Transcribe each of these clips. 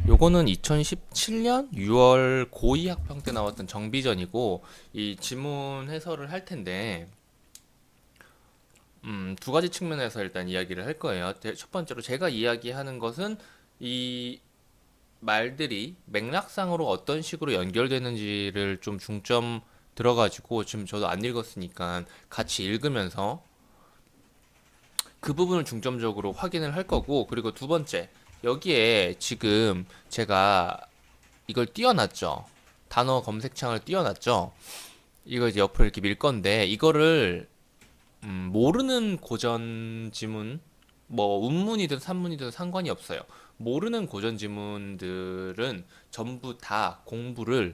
요거는 2017년 6월 고2 학평 때 나왔던 정비전이고 이 지문 해설을 할 텐데 두 가지 측면에서 일단 이야기를 할 거예요. 첫 번째로 제가 이야기하는 것은 이 말들이 맥락상으로 어떤 식으로 연결되는지를 좀 중점 들어가지고 지금 저도 안 읽었으니까 같이 읽으면서 그 부분을 중점적으로 확인을 할 거고, 그리고 두 번째, 여기에 지금 제가 이걸 띄워놨죠. 단어 검색창을 띄워놨죠. 이거 이제 옆으로 이렇게 밀 건데 이거를 모르는 고전 지문, 뭐 운문이든 산문이든 상관이 없어요. 모르는 고전 지문들은 전부 다 공부를,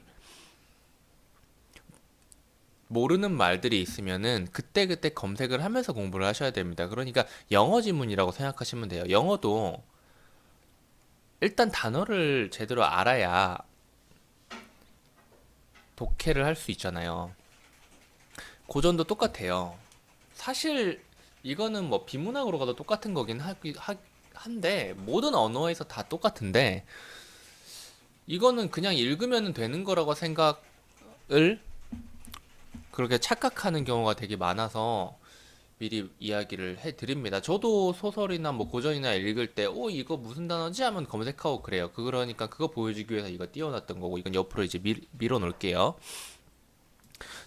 모르는 말들이 있으면은 그때그때 검색을 하면서 공부를 하셔야 됩니다. 그러니까 영어 지문이라고 생각하시면 돼요. 영어도 일단 단어를 제대로 알아야 독해를 할 수 있잖아요. 고전도 똑같아요. 사실 이거는 뭐 비문학으로 가도 똑같은 거긴 한데 모든 언어에서 다 똑같은데 이거는 그냥 읽으면 되는 거라고 생각을 그렇게 착각하는 경우가 되게 많아서 미리 이야기를 해드립니다. 저도 소설이나 뭐 고전이나 읽을 때, 이거 무슨 단어지? 하면 검색하고 그래요. 그러니까 그거 보여주기 위해서 이거 띄워놨던 거고, 이건 옆으로 이제 밀어 놓을게요.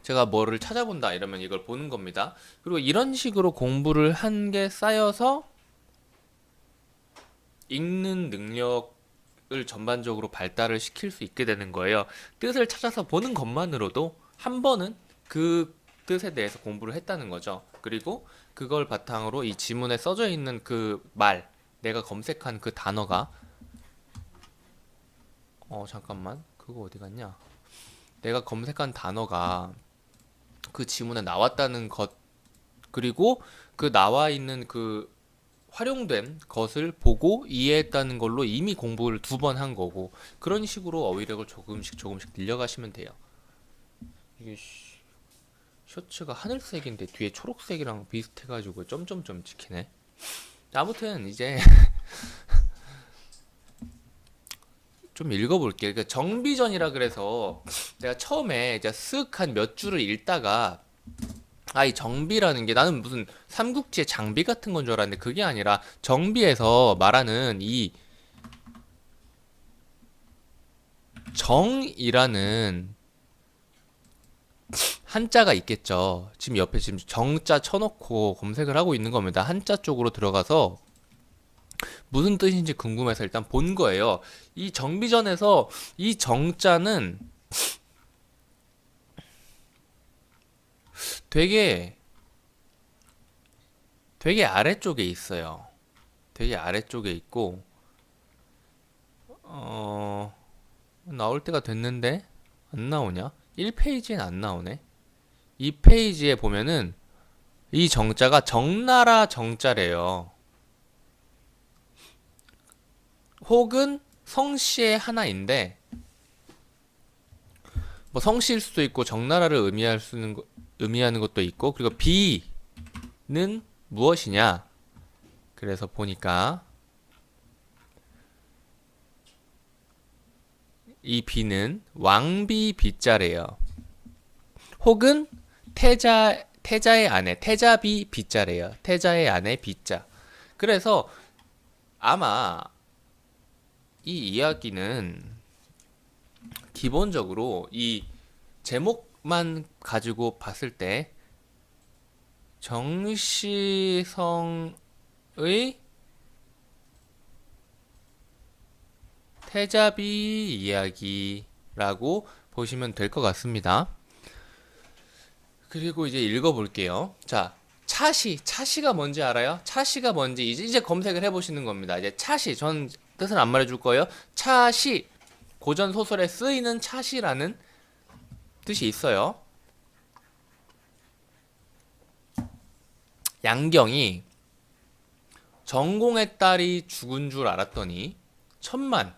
제가 뭐를 찾아본다 이러면 이걸 보는 겁니다. 그리고 이런 식으로 공부를 한 게 쌓여서 읽는 능력을 전반적으로 발달을 시킬 수 있게 되는 거예요. 뜻을 찾아서 보는 것만으로도 한 번은 그 뜻에 대해서 공부를 했다는 거죠. 그리고 그걸 바탕으로 이 지문에 써져 있는 그 말, 내가 검색한 그 단어가, 잠깐만, 그거 어디 갔냐? 내가 검색한 단어가 그 지문에 나왔다는 것, 그리고 그 나와 있는 그 활용된 것을 보고 이해했다는 걸로 이미 공부를 두 번 한 거고, 그런 식으로 어휘력을 조금씩 조금씩 늘려가시면 돼요. 이게 셔츠가 하늘색인데 뒤에 초록색이랑 비슷해가지고 점점점 찍히네. 아무튼 이제 좀 읽어볼게요. 그러니까 정비전이라 그래서 내가 처음에 이제 쓱 한 몇 줄을 읽다가 이 정비라는 게 나는 무슨 삼국지의 장비 같은 건 줄 알았는데 그게 아니라 정비에서 말하는 이 정이라는 한자가 있겠죠. 지금 옆에 지금 정자 쳐놓고 검색을 하고 있는 겁니다. 한자 쪽으로 들어가서 무슨 뜻인지 궁금해서 일단 본 거예요. 이 정비전에서 이 정자는 되게 되게 아래쪽에 있어요. 되게 아래쪽에 있고 어 나올 때가 됐는데 안 나오냐? 1페이지엔 안 나오네. 2페이지에 보면은 이 정자가 정나라 정자래요. 혹은 성씨의 하나인데 뭐 성씨일 수도 있고 정나라를 의미하는 것도 있고, 그리고 비는 무엇이냐? 그래서 보니까 이 비는 왕비 비자래요. 혹은 태자의 아내 태자비 비자래요. 태자의 아내 비자. 그래서 아마 이 이야기는 기본적으로 이 제목만 가지고 봤을 때 정시성의 태자비 이야기라고 보시면 될 것 같습니다. 그리고 이제 읽어볼게요. 자, 차시가 뭔지 알아요? 차시가 뭔지 이제 검색을 해보시는 겁니다. 이제 차시, 전 뜻은 안 말해줄 거예요. 차시, 고전 소설에 쓰이는 차시라는 뜻이 있어요. 양경이 정공의 딸이 죽은 줄 알았더니 천만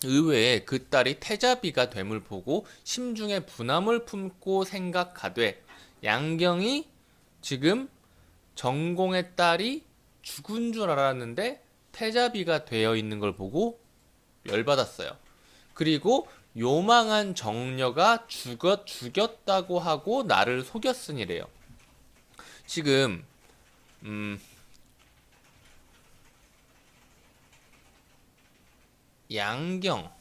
의외에 그 딸이 태자비가 됨을 보고 심중에 분함을 품고 생각하되, 양경이 지금 정공의 딸이 죽은 줄 알았는데 태자비가 되어 있는 걸 보고 열받았어요. 그리고 요망한 정녀가 죽였다고 하고 나를 속였으니래요. 지금 양경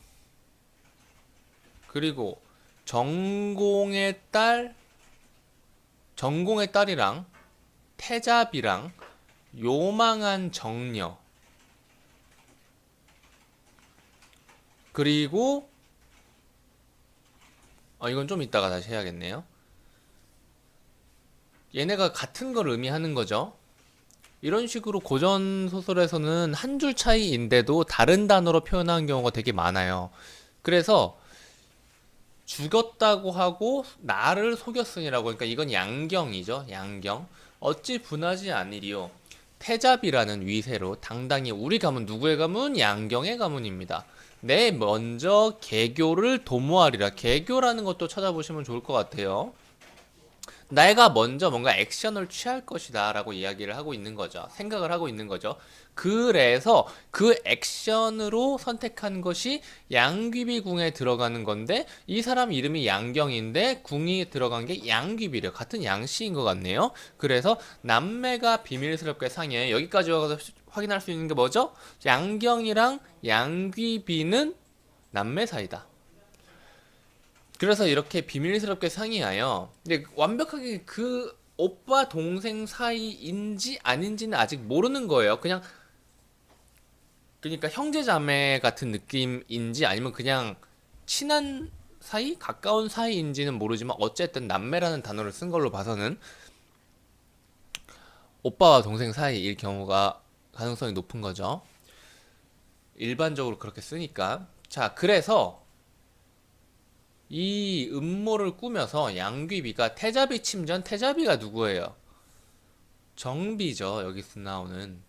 그리고 전공의 딸 전공의 딸이랑 태잡이랑 요망한 정녀 그리고 이건 좀 이따가 다시 해야겠네요. 얘네가 같은 걸 의미하는 거죠. 이런 식으로 고전 소설에서는 한 줄 차이인데도 다른 단어로 표현하는 경우가 되게 많아요. 그래서 죽였다고 하고 나를 속였으니라고. 그러니까 이건 양경이죠. 양경. 어찌 분하지 않으리요. 태잡이라는 위세로 당당히 우리 가문 누구의 가문? 양경의 가문입니다. 내 먼저 개교를 도모하리라. 개교라는 것도 찾아보시면 좋을 것 같아요. 내가 먼저 뭔가 액션을 취할 것이다 라고 이야기를 하고 있는 거죠. 생각을 하고 있는 거죠. 그래서 그 액션으로 선택한 것이 양귀비 궁에 들어가는 건데 이 사람 이름이 양경인데 궁이 들어간 게 양귀비래요. 같은 양씨인 것 같네요. 그래서 남매가 비밀스럽게 상해. 여기까지 와서 확인할 수 있는 게 뭐죠? 양경이랑 양귀비는 남매 사이다. 그래서 이렇게 비밀스럽게 상의하여 근데 완벽하게 그 오빠 동생 사이인지 아닌지는 아직 모르는 거예요. 그러니까 형제 자매 같은 느낌인지 아니면 그냥 친한 사이, 가까운 사이인지는 모르지만 어쨌든 남매라는 단어를 쓴 걸로 봐서는 오빠와 동생 사이일 경우가 가능성이 높은 거죠. 일반적으로 그렇게 쓰니까. 자, 그래서 이 음모를 꾸며서 양귀비가 태자비 침전, 태자비가 누구예요? 정비죠. 여기서 나오는.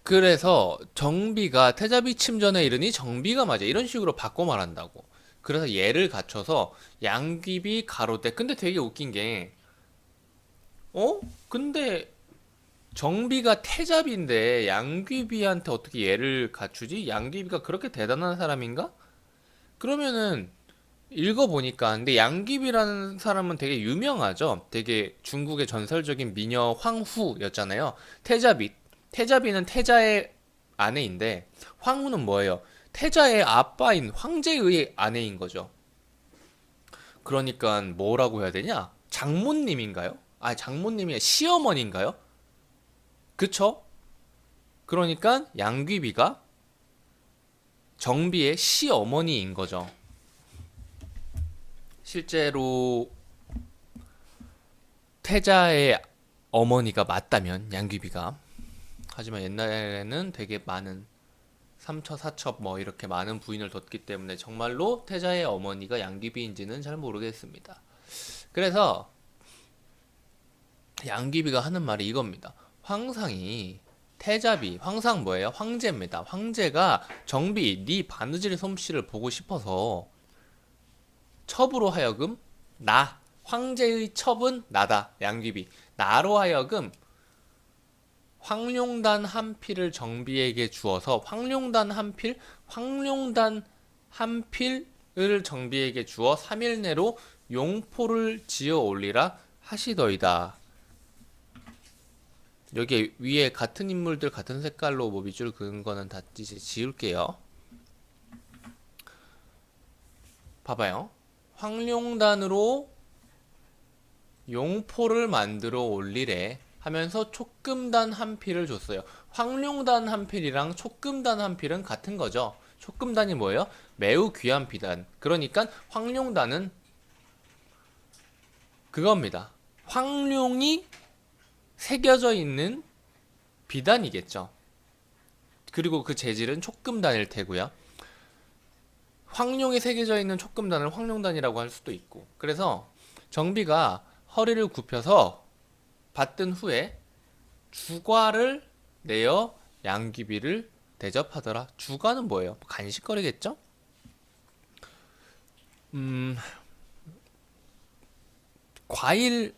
그래서 정비가 태자비 침전에 이르니 정비가 맞아. 이런 식으로 바꿔 말한다고. 그래서 얘를 갖춰서 양귀비 가로대. 근데 되게 웃긴 게, 근데 정비가 태자비인데 양귀비한테 어떻게 얘를 갖추지? 양귀비가 그렇게 대단한 사람인가? 그러면은 읽어보니까 근데 양귀비라는 사람은 되게 유명하죠. 되게 중국의 전설적인 미녀 황후였잖아요. 태자비는 태자의 아내인데 황후는 뭐예요? 태자의 아빠인 황제의 아내인 거죠. 그러니까 뭐라고 해야 되냐? 장모님인가요? 장모님이 시어머니인가요? 그쵸? 그러니까 양귀비가 정비의 시어머니인 거죠. 실제로 태자의 어머니가 맞다면 양귀비가 하지만 옛날에는 되게 많은 삼처 사처 뭐 이렇게 많은 부인을 뒀기 때문에 정말로 태자의 어머니가 양귀비인지는 잘 모르겠습니다. 그래서 양귀비가 하는 말이 이겁니다. 황상이 태자비, 황상 뭐예요? 황제입니다. 황제가 정비, 네 바느질 솜씨를 보고 싶어서 첩으로 하여금 황제의 첩은 나다. 양귀비. 나로 하여금 황룡단 한 필을 정비에게 주어서 황룡단 한 필을 정비에게 주어 3일 내로 용포를 지어 올리라 하시더이다. 여기 위에 같은 인물들 같은 색깔로 뭐 밑줄 그은 거는 다 이제 지울게요. 봐봐요. 황룡단으로 용포를 만들어 올리래 하면서 촉금단 한 필을 줬어요. 황룡단 한 필이랑 촉금단 한 필은 같은 거죠. 촉금단이 뭐예요? 매우 귀한 비단. 그러니까 황룡단은 그겁니다. 황룡이 새겨져 있는 비단이겠죠. 그리고 그 재질은 촉금단일 테고요. 황룡이 새겨져 있는 촉금단을 황룡단이라고 할 수도 있고. 그래서 정비가 허리를 굽혀서 받든 후에 주과를 내어 양귀비를 대접하더라. 주과는 뭐예요? 간식거리겠죠? 음, 과일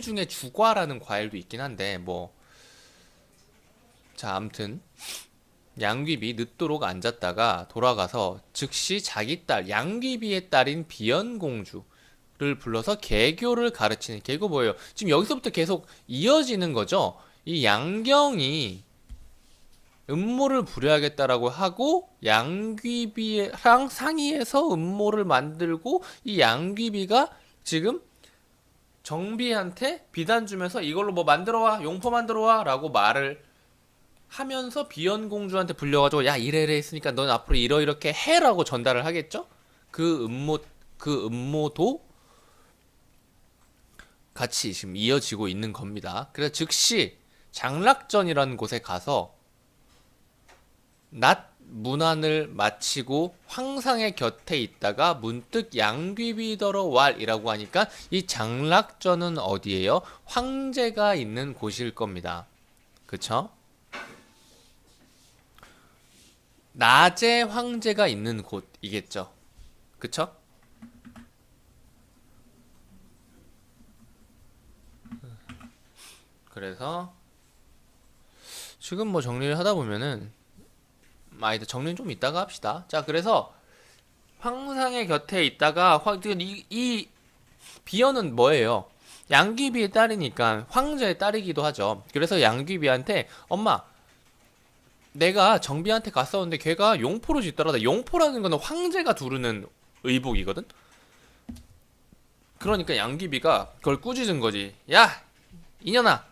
중에 주과라는 과일도 있긴 한데, 자, 암튼. 양귀비 늦도록 앉았다가 돌아가서 즉시 자기 딸 양귀비의 딸인 비연공주를 불러서 개교를 가르치는. 개교 뭐예요? 지금 여기서부터 계속 이어지는 거죠. 이 양경이 음모를 부려야겠다라고 하고 양귀비랑 상의해서 음모를 만들고 이 양귀비가 지금 정비한테 비단 주면서 이걸로 뭐 만들어와, 용포 만들어와 라고 말을 하면서 비연공주한테 불려가지고 야 이래이래 했으니까 넌 앞으로 이러이렇게 해라고 전달을 하겠죠? 그 음모 그 음모도 같이 지금 이어지고 있는 겁니다. 그래서 즉시 장락전이라는 곳에 가서 낮 문안을 마치고 황상의 곁에 있다가 문득 양귀비더러 왈이라고 하니까 이 장락전은 어디예요? 황제가 있는 곳일 겁니다. 그쵸? 낮에 황제가 있는 곳이겠죠. 그쵸? 그래서 지금 뭐 정리를 하다 보면은 이제 정리는 좀 이따가 합시다. 자, 그래서 황상의 곁에 있다가 이 비연은 뭐예요? 양귀비의 딸이니까 황제의 딸이기도 하죠. 그래서 양귀비한테 엄마 내가 정비한테 갔었는데 걔가 용포를 짓더라. 용포라는 거는 황제가 두르는 의복이거든. 그러니까 양귀비가 그걸 꾸짖은 거지. 야 이년아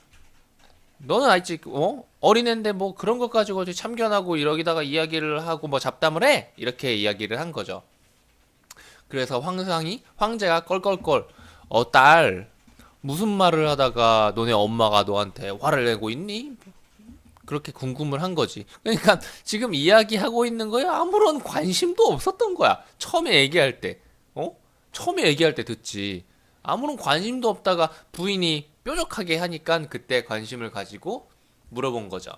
너는 아직 어린애인데 뭐 그런 것 가지고 참견하고 이러기다가 이야기를 하고 뭐 잡담을 해? 이렇게 이야기를 한 거죠. 그래서 황제가 껄껄껄 딸 무슨 말을 하다가 너네 엄마가 너한테 화를 내고 있니? 그렇게 궁금을 한 거지. 그러니까 지금 이야기하고 있는 거에 아무런 관심도 없었던 거야. 처음에 얘기할 때. 처음에 얘기할 때 듣지. 아무런 관심도 없다가 부인이 뾰족하게 하니까 그때 관심을 가지고 물어본 거죠.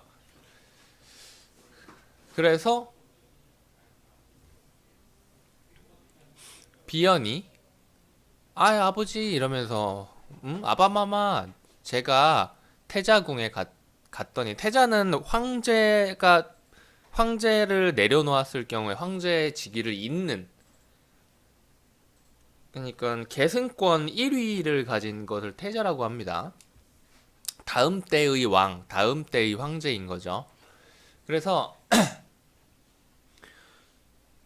그래서 비연이 아버지 이러면서 아바마마 제가 태자궁에 갔더니 태자는 황제를 내려놓았을 경우에 황제의 직위를 잇는 그러니까 계승권 1위를 가진 것을 태자라고 합니다. 다음 때의 왕, 다음 때의 황제인 거죠. 그래서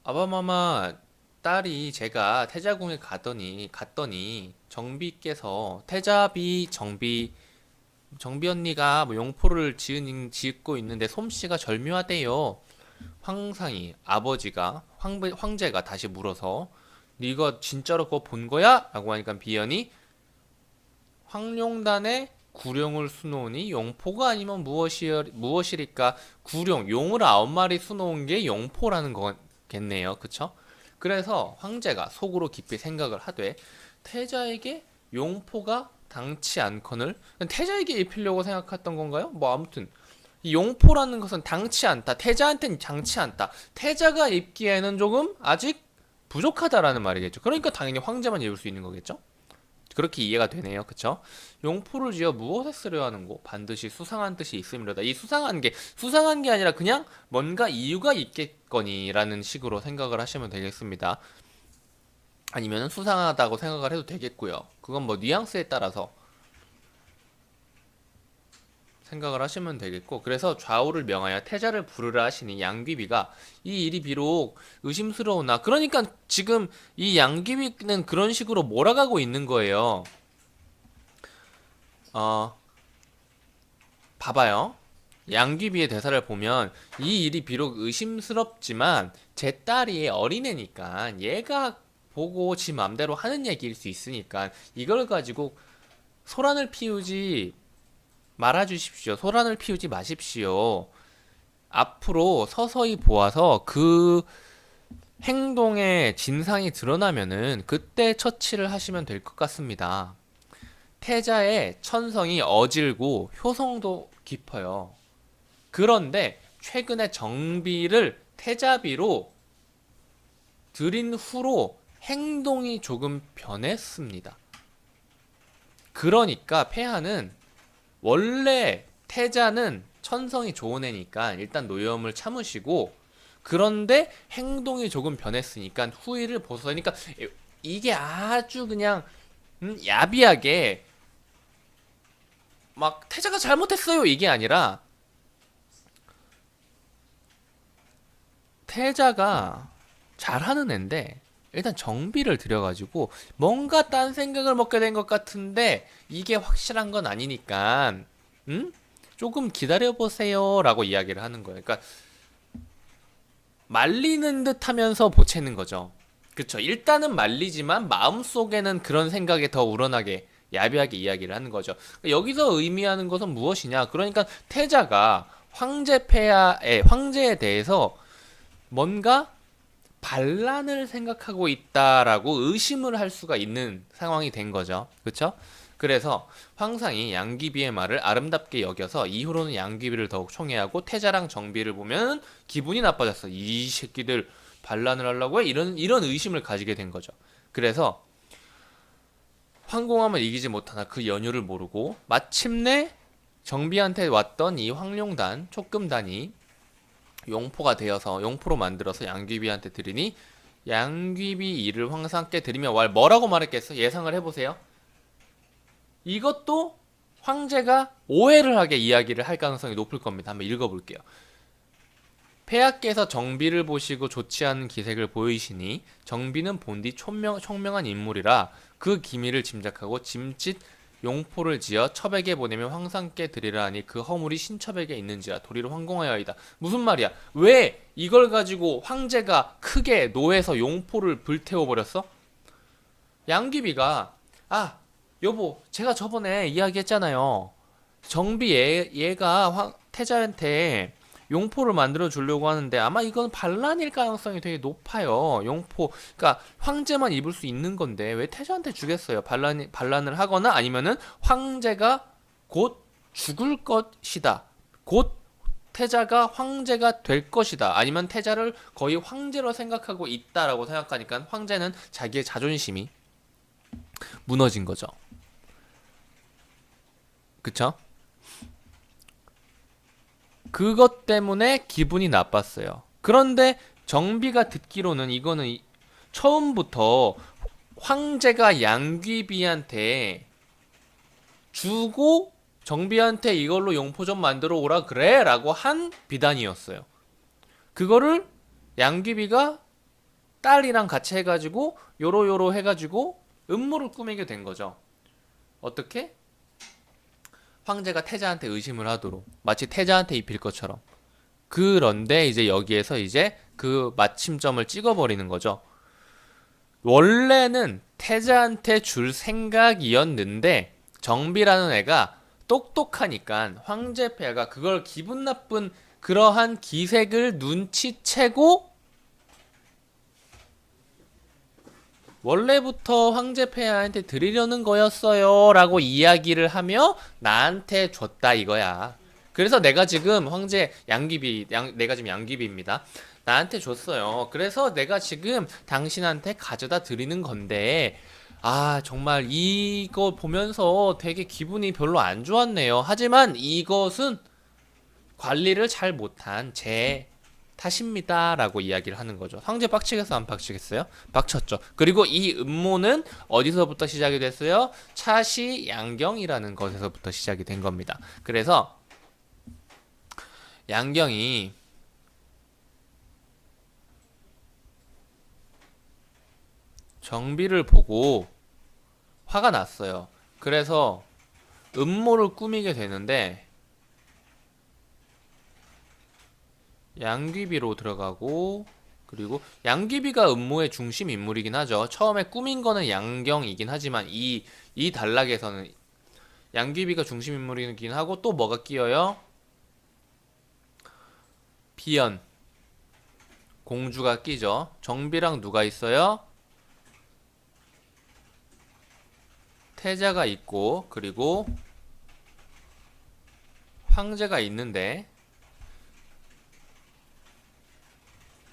아바마마 딸이 제가 태자궁에 갔더니 정비께서 태자비 정비 언니가 뭐 용포를 짓고 있는데 솜씨가 절묘하대요. 아버지가 황제가 다시 물어서 네가 진짜로 그거 본 거야? 라고 하니까 비연이 황룡단에 구룡을 수놓으니 용포가 아니면 무엇이리까? 용을 9마리 수놓은 게 용포라는 거겠네요. 그쵸? 그래서 황제가 속으로 깊이 생각을 하되 태자에게 용포가 당치 않거늘 태자에게 입히려고 생각했던 건가요? 뭐 아무튼 이 용포라는 것은 당치 않다. 태자한테는 당치 않다. 태자가 입기에는 조금 아직 부족하다라는 말이겠죠. 그러니까 당연히 황제만 입을 수 있는 거겠죠. 그렇게 이해가 되네요. 그쵸? 용포를 지어 무엇에 쓰려 하는고? 반드시 수상한 뜻이 있음이로다. 이 수상한 게 아니라 그냥 뭔가 이유가 있겠거니라는 식으로 생각을 하시면 되겠습니다. 아니면 수상하다고 생각을 해도 되겠고요. 그건 뭐 뉘앙스에 따라서 생각을 하시면 되겠고, 그래서 좌우를 명하여 태자를 부르라 하시니 양귀비가 이 일이 비록 의심스러우나 그러니까 지금 이 양귀비는 그런 식으로 몰아가고 있는 거예요. 봐봐요. 양귀비의 대사를 보면 이 일이 비록 의심스럽지만 제 딸이 어린애니까 얘가 보고 지 맘대로 하는 얘기일 수 있으니까 이걸 가지고 소란을 피우지 말아주십시오. 소란을 피우지 마십시오. 앞으로 서서히 보아서 그 행동의 진상이 드러나면은 그때 처치를 하시면 될 것 같습니다. 태자의 천성이 어질고 효성도 깊어요. 그런데 최근에 정비를 태자비로 들인 후로 행동이 조금 변했습니다. 그러니까 폐하는 원래 태자는 천성이 좋은 애니까 일단 노여움을 참으시고, 그런데 행동이 조금 변했으니까 후위를 벗어니까 이게 아주 그냥 야비하게 막 태자가 잘못했어요 이게 아니라, 태자가 잘하는 앤데 일단 정비를 들여가지고 뭔가 딴 생각을 먹게 된 것 같은데 이게 확실한 건 아니니까 조금 기다려보세요 라고 이야기를 하는 거예요. 그러니까 말리는 듯 하면서 보채는 거죠. 그쵸. 일단은 말리지만 마음속에는 그런 생각이 더 우러나게 야비하게 이야기를 하는 거죠. 여기서 의미하는 것은 무엇이냐? 그러니까 태자가 황제에 대해서 뭔가 반란을 생각하고 있다라고 의심을 할 수가 있는 상황이 된 거죠. 그쵸? 그래서 황상이 양귀비의 말을 아름답게 여겨서 이후로는 양귀비를 더욱 총애하고 태자랑 정비를 보면 기분이 나빠졌어. 이 새끼들 반란을 하려고 해? 이런 의심을 가지게 된 거죠. 그래서 황공함을 이기지 못하나 그 연유를 모르고 마침내 정비한테 왔던 이 황룡단, 촉금단이 용포가 되어서 용포로 만들어서 양귀비한테 드리니 양귀비 이를 황상께 드리며 뭐라고 말했겠어? 예상을 해보세요. 이것도 황제가 오해를 하게 이야기를 할 가능성이 높을 겁니다. 한번 읽어볼게요. 폐하께서 정비를 보시고 좋지 않은 기색을 보이시니 정비는 본디 총명한 인물이라 그 기미를 짐작하고 짐짓 용포를 지어 첩에게 보내면 황상께 드리라 하니 그 허물이 신첩에게 있는지라 도리를 황공하여이다. 무슨 말이야? 왜 이걸 가지고 황제가 크게 노해서 용포를 불태워버렸어? 양귀비가 여보 제가 저번에 이야기했잖아요. 정비 얘가 태자한테 용포를 만들어 주려고 하는데 아마 이건 반란일 가능성이 되게 높아요. 용포, 그러니까 황제만 입을 수 있는 건데 왜 태자한테 주겠어요? 반란을 하거나 아니면은 황제가 곧 죽을 것이다. 곧 태자가 황제가 될 것이다. 아니면 태자를 거의 황제로 생각하고 있다라고 생각하니까 황제는 자기의 자존심이 무너진 거죠. 그쵸? 그것 때문에 기분이 나빴어요. 그런데 정비가 듣기로는 이거는 처음부터 황제가 양귀비한테 주고 정비한테 이걸로 용포 좀 만들어 오라 그래 라고 한 비단이었어요. 그거를 양귀비가 딸이랑 같이 해가지고 요로요로 해가지고 음모를 꾸미게 된 거죠. 어떻게? 황제가 태자한테 의심을 하도록 마치 태자한테 입힐 것처럼. 그런데 이제 여기에서 이제 그 마침점을 찍어버리는 거죠. 원래는 태자한테 줄 생각이었는데 정비라는 애가 똑똑하니까 황제폐하가 그걸 기분 나쁜 그러한 기색을 눈치채고 원래부터 황제폐하한테 드리려는 거였어요 라고 이야기를 하며 나한테 줬다 이거야. 그래서 내가 지금 내가 지금 양귀비입니다. 나한테 줬어요. 그래서 내가 지금 당신한테 가져다 드리는 건데, 정말 이거 보면서 되게 기분이 별로 안 좋았네요. 하지만 이것은 관리를 잘 못한 제 탓입니다. 라고 이야기를 하는 거죠. 황제 빡치겠어? 안 빡치겠어요? 빡쳤죠. 그리고 이 음모는 어디서부터 시작이 됐어요? 차시 양경이라는 것에서부터 시작이 된 겁니다. 그래서 양경이 정비를 보고 화가 났어요. 그래서 음모를 꾸미게 되는데 양귀비로 들어가고, 그리고 양귀비가 음모의 중심 인물이긴 하죠. 처음에 꾸민 거는 양경이긴 하지만 이 단락에서는 양귀비가 중심 인물이긴 하고, 또 뭐가 끼어요? 비연 공주가 끼죠. 정비랑 누가 있어요? 태자가 있고, 그리고 황제가 있는데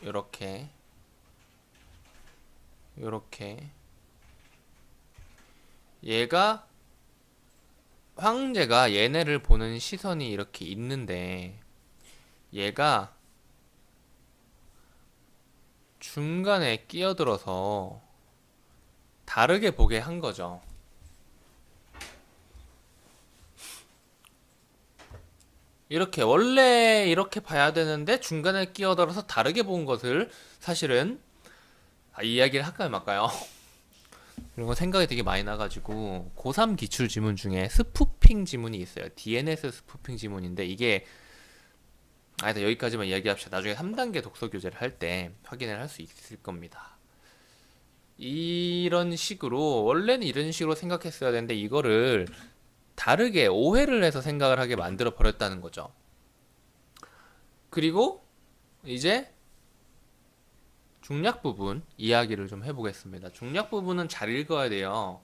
요렇게 얘가 황제가 얘네를 보는 시선이 이렇게 있는데 얘가 중간에 끼어들어서 다르게 보게 한 거죠. 이렇게 원래 이렇게 봐야 되는데 중간에 끼어들어서 다르게 본 것을 사실은 이야기를 할까요 말까요? 이런 거 생각이 되게 많이 나가지고 고3 기출 지문 중에 스푸핑 지문이 있어요. DNS 스푸핑 지문인데 이게 일단 여기까지만 이야기합시다. 나중에 3단계 독서 교재를 할 때 확인을 할 수 있을 겁니다. 이런 식으로 원래는 이런 식으로 생각했어야 되는데 이거를 다르게 오해를 해서 생각을 하게 만들어 버렸다는 거죠. 그리고 이제 중략 부분 이야기를 좀 해보겠습니다. 중략 부분은 잘 읽어야 돼요.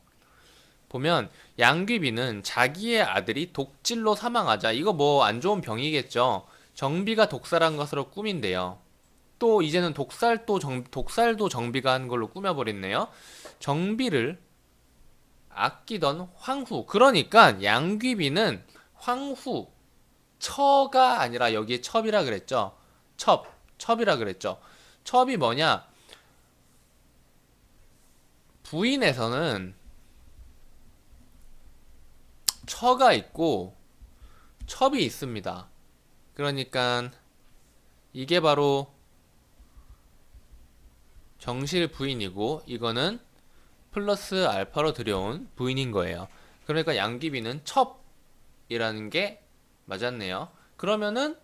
보면 양귀비는 자기의 아들이 독질로 사망하자, 이거 뭐 안 좋은 병이겠죠. 정비가 독살한 것으로 꾸민대요. 또 이제는 독살도 정비가 한 걸로 꾸며버렸네요. 정비를 아끼던 황후, 그러니까 양귀비는 황후 처가 아니라 여기에 첩이라 그랬죠. 첩이라 그랬죠. 첩이 뭐냐? 부인에서는 처가 있고 첩이 있습니다. 그러니까 이게 바로 정실 부인이고 이거는 플러스 알파로 들여온 부인인 거예요. 그러니까 양귀비는 첩이라는 게 맞았네요. 그러면은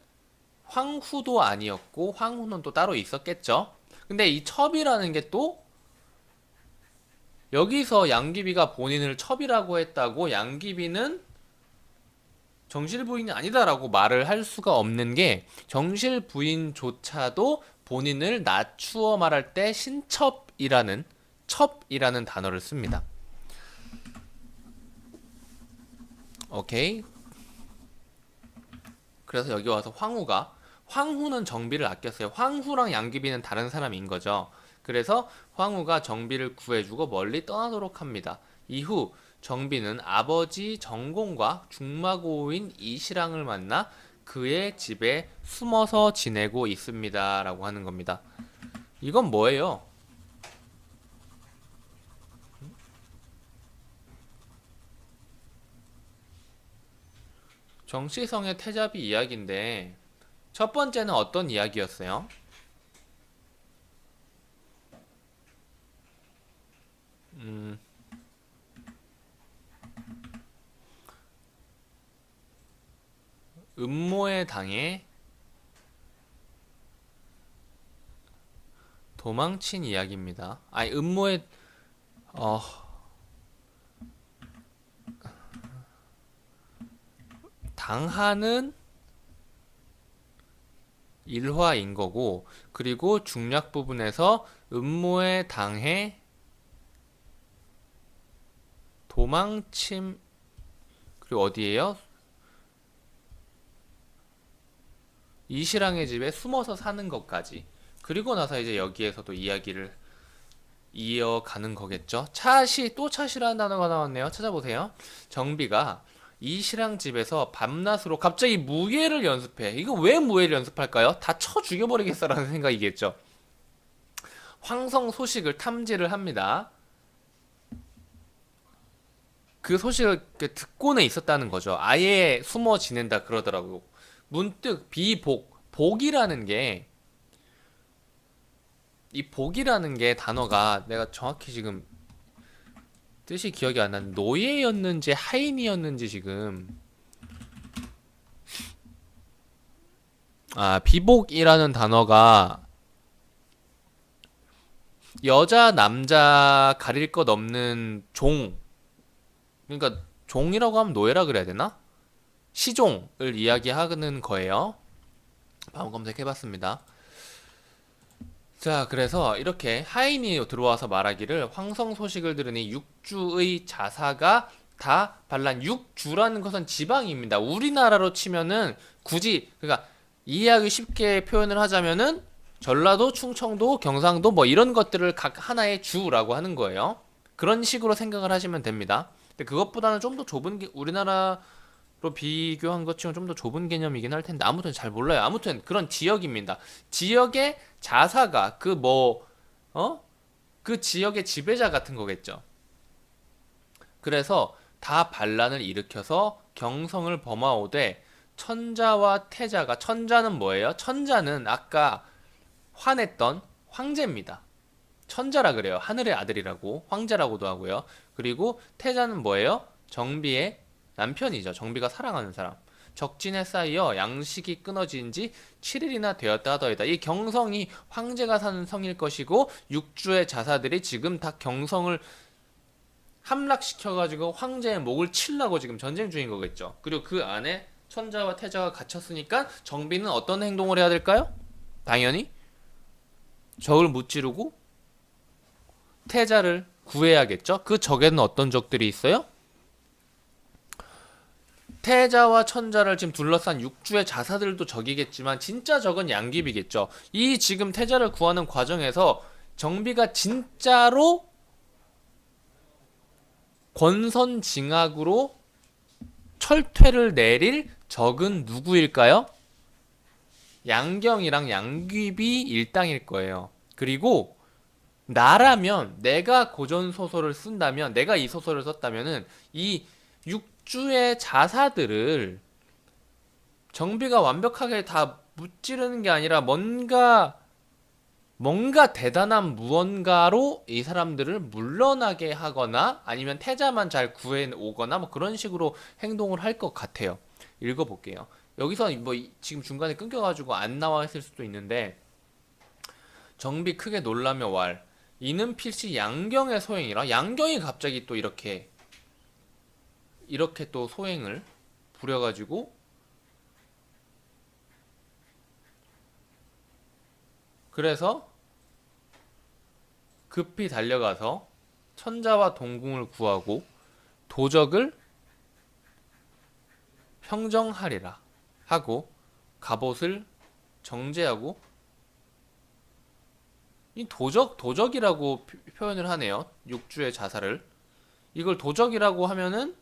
황후도 아니었고 황후는 또 따로 있었겠죠. 근데 이 첩이라는 게 또 여기서 양귀비가 본인을 첩이라고 했다고 양귀비는 정실 부인이 아니다라고 말을 할 수가 없는 게 정실 부인조차도 본인을 낮추어 말할 때 신첩이라는 첩이라는 단어를 씁니다. 오케이. 그래서 여기 와서 황후는 정비를 아꼈어요. 황후랑 양귀비는 다른 사람인 거죠. 그래서 황후가 정비를 구해주고 멀리 떠나도록 합니다. 이후 정비는 아버지 정공과 중마고우인 이시랑을 만나 그의 집에 숨어서 지내고 있습니다. 라고 하는 겁니다. 이건 뭐예요? 정치성의 태잡이 이야기인데 첫 번째는 어떤 이야기였어요? 음모에 당해 도망친 이야기입니다. 아니 음모에 어, 당하는 일화인 거고, 그리고 중략 부분에서 음모에 당해 도망침, 그리고 어디에요? 이시랑의 집에 숨어서 사는 것까지. 그리고 나서 이제 여기에서도 이야기를 이어가는 거겠죠. 차시라는 단어가 나왔네요. 찾아보세요. 정비가 이시랑 집에서 밤낮으로 갑자기 무예를 연습해. 이거 왜 무예를 연습할까요? 다 쳐 죽여버리겠어라는 생각이겠죠. 황성 소식을 탐지를 합니다. 그 소식을 듣고는 있었다는 거죠. 아예 숨어 지낸다 그러더라고요. 문득 복이라는 게, 이 복이라는 게 단어가 내가 정확히 지금 뜻이 기억이 안 나는데 노예였는지 하인이었는지 지금 비복이라는 단어가 여자 남자 가릴 것 없는 종, 그러니까 종이라고 하면 노예라 그래야 되나? 시종을 이야기하는 거예요. 방금 검색해봤습니다. 자, 그래서 이렇게 하인이 들어와서 말하기를 황성 소식을 들으니 육주의 자사가 다 반란. 육주라는 것은 지방입니다. 우리나라로 치면은 굳이, 그러니까 이해하기 쉽게 표현을 하자면은 전라도, 충청도, 경상도 뭐 이런 것들을 각 하나의 주라고 하는 거예요. 그런 식으로 생각을 하시면 됩니다. 근데 그것보다는 좀 더 좁은 게 우리나라로 비교한 것 치고는 좀 더 좁은 개념이긴 할 텐데 아무튼 잘 몰라요. 아무튼 그런 지역입니다. 지역의 자사가 그 지역의 지배자 같은 거겠죠. 그래서 다 반란을 일으켜서 경성을 범하오되 천자와 태자가 천자는 뭐예요? 천자는 아까 화냈던 황제입니다. 천자라 그래요. 하늘의 아들이라고 황제라고도 하고요. 그리고 태자는 뭐예요? 정비의 남편이죠. 정비가 사랑하는 사람. 적진에 쌓여 양식이 끊어진 지 7일이나 되었다 하더이다. 이 경성이 황제가 사는 성일 것이고 육주의 자사들이 지금 다 경성을 함락시켜가지고 황제의 목을 치려고 지금 전쟁 중인 거겠죠. 그리고 그 안에 천자와 태자가 갇혔으니까 정비는 어떤 행동을 해야 될까요? 당연히 적을 무찌르고 태자를 구해야겠죠. 그 적에는 어떤 적들이 있어요? 태자와 천자를 지금 둘러싼 육주의 자사들도 적이겠지만 진짜 적은 양귀비겠죠. 이 지금 태자를 구하는 과정에서 정비가 진짜로 권선징악으로 철퇴를 내릴 적은 누구일까요? 양경이랑 양귀비 일당일 거예요. 그리고 나라면 내가 고전 소설을 쓴다면 내가 이 소설을 썼다면은 이 육주의 자사들을 정비가 완벽하게 다 무찌르는 게 아니라 뭔가 대단한 무언가로 이 사람들을 물러나게 하거나 아니면 태자만 잘 구해 오거나 뭐 그런 식으로 행동을 할 것 같아요. 읽어볼게요. 여기서 뭐 지금 중간에 끊겨가지고 안 나와 있을 수도 있는데 정비 크게 놀라며 왈 이는 필시 양경의 소행이라 양경이 갑자기 또 이렇게 또 소행을 부려가지고 그래서 급히 달려가서 천자와 동궁을 구하고 도적을 평정하리라 하고 갑옷을 정제하고 이 도적이라고 표현을 하네요. 육주의 자살을. 이걸 도적이라고 하면은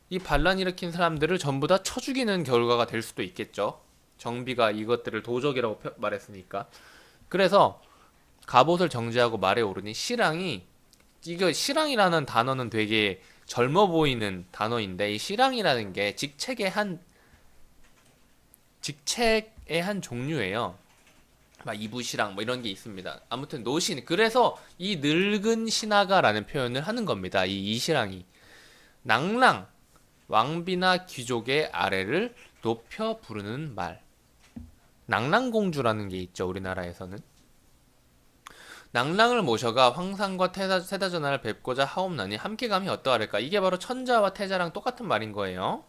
이 반란 일으킨 사람들을 전부 다 쳐 죽이는 결과가 될 수도 있겠죠. 정비가 이것들을 도적이라고 말했으니까. 그래서 갑옷을 정제하고 말에 오르니 이거 시랑이라는 단어는 되게 젊어 보이는 단어인데 이 시랑이라는 게 직책의 한 종류예요. 막 이부시랑 뭐 이런 게 있습니다. 아무튼 노신 그래서 이 늙은 신하가라는 표현을 하는 겁니다. 이 이시랑이 낭랑 왕비나 귀족의 아래를 높여 부르는 말. 낭랑공주라는 게 있죠. 우리나라에서는 낭랑을 모셔가 황상과 세다전하를 뵙고자 하옵나니 함께 감이 어떠하릴까. 이게 바로 천자와 태자랑 똑같은 말인 거예요.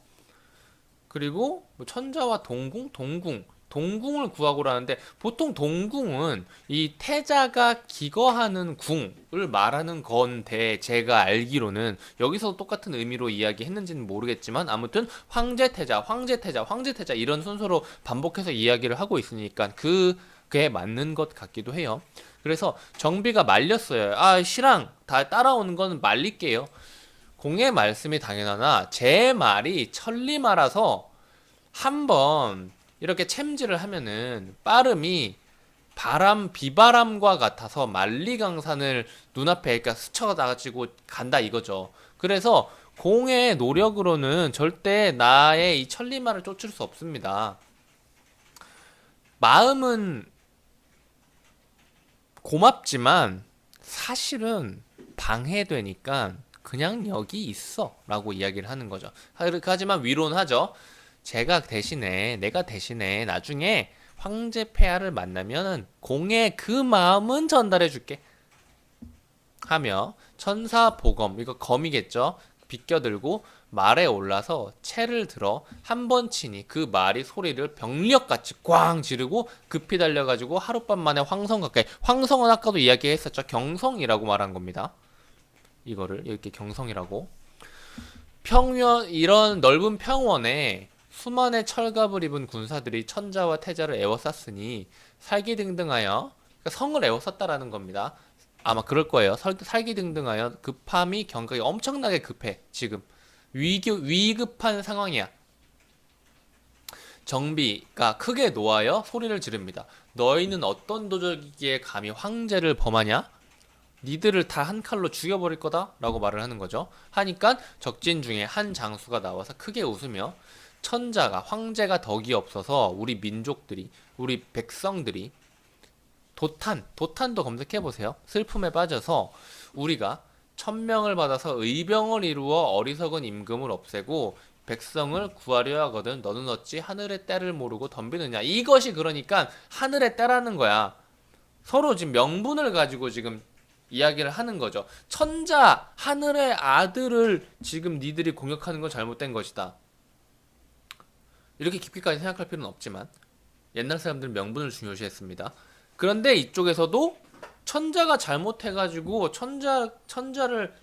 그리고 뭐 천자와 동궁을 구하고라는데 보통 동궁은 이 태자가 기거하는 궁을 말하는 건데 제가 알기로는 여기서 똑같은 의미로 이야기했는지는 모르겠지만 아무튼 황제태자 이런 순서로 반복해서 이야기를 하고 있으니까 그게 맞는 것 같기도 해요. 그래서 정비가 말렸어요. 아 시랑 다 따라오는 건 말릴게요. 공의 말씀이 당연하나 제 말이 천리말아서 한번 이렇게 챔질을 하면은 빠름이 비바람과 같아서 만리강산을 눈앞에 그러니까 스쳐가지고 간다 이거죠. 그래서 공의 노력으로는 절대 나의 이 천리말을 쫓을 수 없습니다. 마음은 고맙지만 사실은 방해되니까 그냥 여기 있어 라고 이야기를 하는 거죠. 하지만 위로는 하죠. 내가 대신에 나중에 황제 폐하를 만나면 공의 그 마음은 전달해 줄게 하며 천사 보검 이거 검이겠죠. 비껴들고 말에 올라서 채를 들어 한 번 치니 그 말이 소리를 병력같이 꽝 지르고 급히 달려가지고 하룻밤 만에 황성 가까이. 황성은 아까도 이야기했었죠. 경성이라고 말한 겁니다. 이거를 이렇게 경성이라고. 이런 넓은 평원에 수만의 철갑을 입은 군사들이 천자와 태자를 에워쌌으니 살기등등하여 그러니까 성을 에워쌌다라는 겁니다. 아마 그럴 거예요. 살기 등등하여 급함이 경각이 엄청나게 급해. 지금 위급한 상황이야. 정비가 크게 놓아여 소리를 지릅니다. 너희는 어떤 도적이기에 감히 황제를 범하냐? 니들을 다 한 칼로 죽여버릴 거다 라고 말을 하는 거죠. 하니까 적진 중에 한 장수가 나와서 크게 웃으며 천자가 황제가 덕이 없어서 우리 민족들이 우리 백성들이 도탄도 검색해보세요. 슬픔에 빠져서 우리가 천명을 받아서 의병을 이루어 어리석은 임금을 없애고 백성을 구하려 하거든 너는 어찌 하늘의 때를 모르고 덤비느냐. 이것이 그러니까 하늘의 때라는 거야. 서로 지금 명분을 가지고 지금 이야기를 하는 거죠. 천자 하늘의 아들을 지금 니들이 공격하는 건 잘못된 것이다. 이렇게 깊이까지 생각할 필요는 없지만 옛날 사람들은 명분을 중요시했습니다. 그런데 이쪽에서도 천자가 잘못해가지고 천자를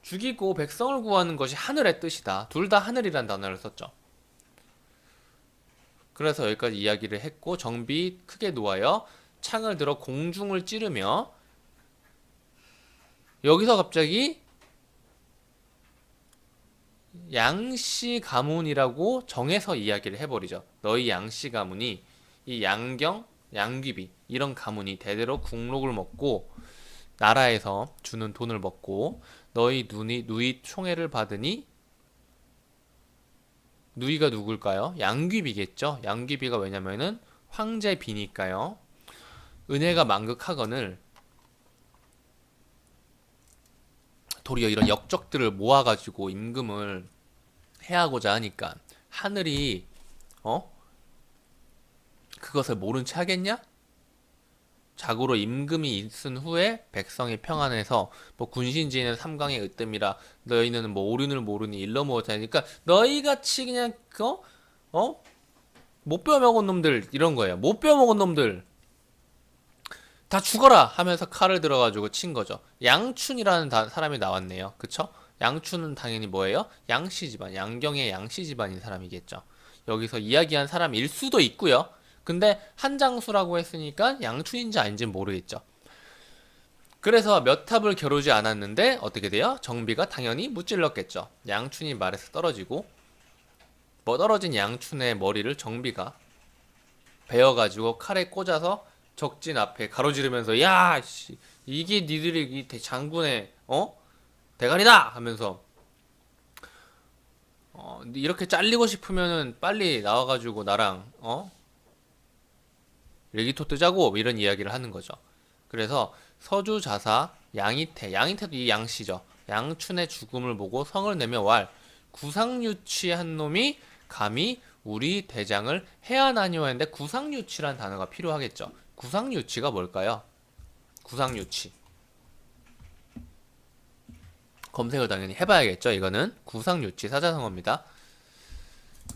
죽이고 백성을 구하는 것이 하늘의 뜻이다. 둘 다 하늘이란 단어를 썼죠. 그래서 여기까지 이야기를 했고 정비 크게 놓아여 창을 들어 공중을 찌르며 여기서 갑자기 양씨 가문이라고 정해서 이야기를 해버리죠. 너희 양씨 가문이 이 양경, 양귀비 이런 가문이 대대로 국록을 먹고 나라에서 주는 돈을 먹고 너희 누이 총애를 받으니 누이가 누굴까요? 양귀비겠죠. 양귀비가 왜냐면은 황제 비니까요. 은혜가 만극하거늘 도리어 이런 역적들을 모아가지고 임금을 해하고자 하니까 하늘이 그것을 모른 채 하겠냐? 자고로 임금이 있은 후에 백성이 평안해서 뭐 군신지는 삼강의 으뜸이라 너희는 뭐 오륜을 모르니 일러 무엇하니까 너희같이 그냥 못 배워먹은 놈들 이런 거예요. 못 배워먹은 놈들 다 죽어라 하면서 칼을 들어가지고 친 거죠. 양춘이라는 사람이 나왔네요. 그쵸? 양춘은 당연히 뭐예요? 양씨 집안, 양경의 양씨 집안인 사람이겠죠. 여기서 이야기한 사람일 수도 있고요. 근데 한장수라고 했으니까 양춘인지 아닌지는 모르겠죠. 그래서 몇 탑을 겨루지 않았는데 어떻게 돼요? 정비가 당연히 무찔렀겠죠. 양춘이 말에서 떨어지고 떨어진 양춘의 머리를 정비가 베어가지고 칼에 꽂아서 적진 앞에 가로지르면서 야 씨, 이게 니들이 이 장군의 대가리다 하면서 이렇게 잘리고 싶으면은 빨리 나와가지고 나랑 일기토 뜨자고 이런 이야기를 하는 거죠. 그래서 서주자사 양이태도 이 양씨죠. 양춘의 죽음을 보고 성을 내며 왈 구상유치한 놈이 감히 우리 대장을 해하나니오 했는데 구상유치란 단어가 필요하겠죠. 구상유치가 뭘까요? 구상유치 검색을 당연히 해봐야겠죠. 이거는 구상유치 사자성어입니다.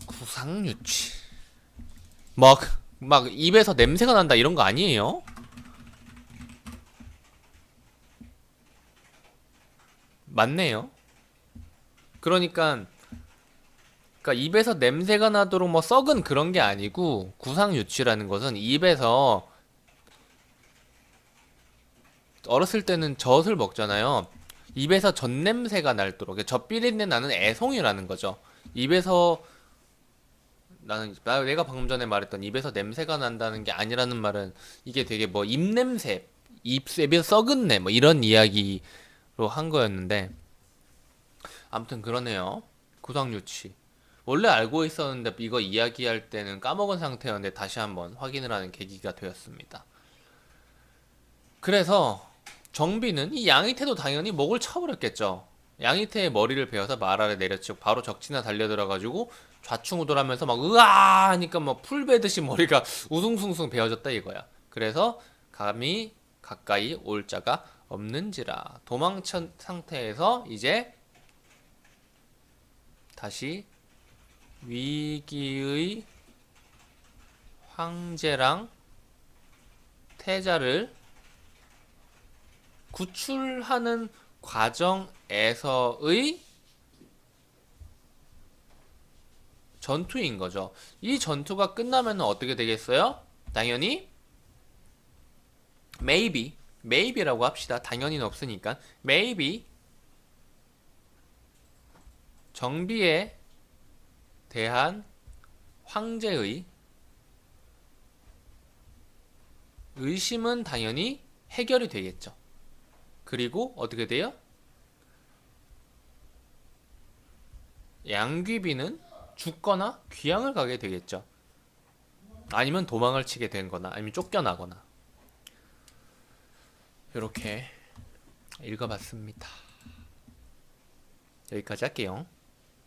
구상유치 막 입에서 냄새가 난다 이런 거 아니에요? 맞네요. 그러니까 입에서 냄새가 나도록 뭐 썩은 그런 게 아니고 구상유치라는 것은 입에서 어렸을 때는 젖을 먹잖아요. 입에서 젖 냄새가 날도록 젖비린내 나는 애송이라는 거죠. 입에서 내가 방금 전에 말했던 입에서 냄새가 난다는 게 아니라는 말은 이게 되게 뭐 입냄새, 입에서 썩은 내 뭐 이런 이야기로 한 거였는데 아무튼 그러네요. 구상유치 원래 알고 있었는데 이거 이야기할 때는 까먹은 상태였는데 다시 한번 확인을 하는 계기가 되었습니다. 그래서 정비는 이 양이태도 당연히 목을 쳐버렸겠죠. 양이태의 머리를 베어서 말 아래 내려치고 바로 적치나 달려들어가지고 좌충우돌하면서 막 으아 하니까 막 풀베듯이 머리가 우숭숭숭 베어졌다 이거야. 그래서 감히 가까이 올 자가 없는지라 도망친 상태에서 이제 다시 위기의 황제랑 태자를 구출하는 과정에서의 전투인 거죠. 이 전투가 끝나면 어떻게 되겠어요? 당연히 maybe maybe라고 합시다. 당연히는 없으니까. maybe 정비에 대한 황제의 의심은 당연히 해결이 되겠죠. 그리고 어떻게 돼요? 양귀비는 죽거나 귀양을 가게 되겠죠. 아니면 도망을 치게 된 거나 아니면 쫓겨나거나. 이렇게 읽어봤습니다. 여기까지 할게요.